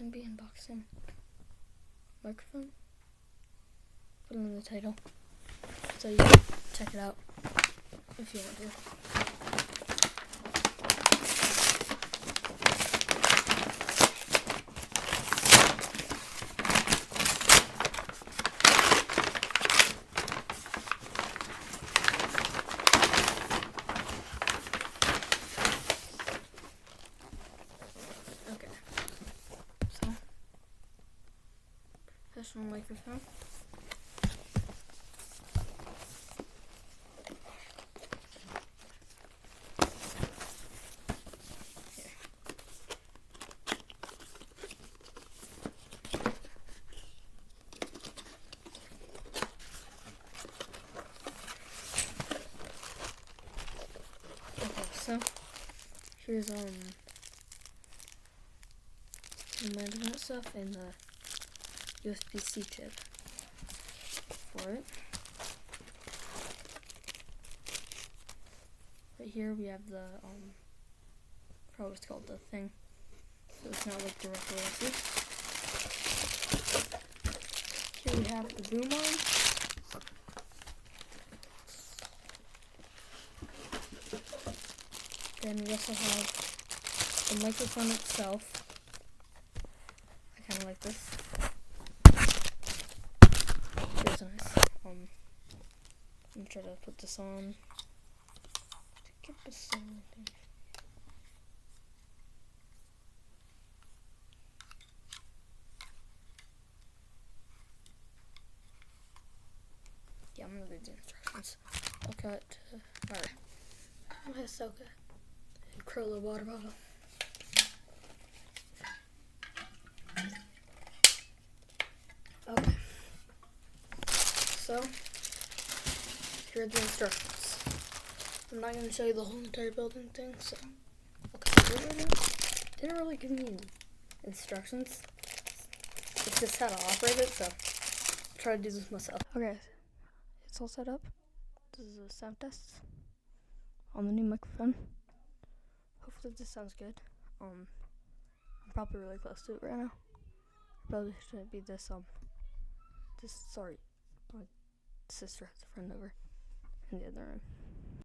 gonna be unboxing microphone. Put it in the title so you can check it out if you want to. Okay, so professional microphone. So here's the management stuff and the USB-C chip for it. Right here we have the probably what's called the thing, so it's not like direct USB. Here we have the boom arm. Then we also have the microphone itself. I kind of like this. Feels nice. I'm gonna try to put this on to get the sound. Yeah, I'm gonna read the instructions. Okay, alright. Oh, that's so good. Acrylic water bottle. Okay. So, here are the instructions. I'm not going to show you the whole entire building thing, so. Okay, didn't really give me instructions. It's just how to operate it, so I'll try to do this myself. Okay, it's all set up. This is a sound test on the new microphone. Hopefully this sounds good. I'm probably really close to it right now. Probably shouldn't be this, sorry. My sister has a friend over in the other room.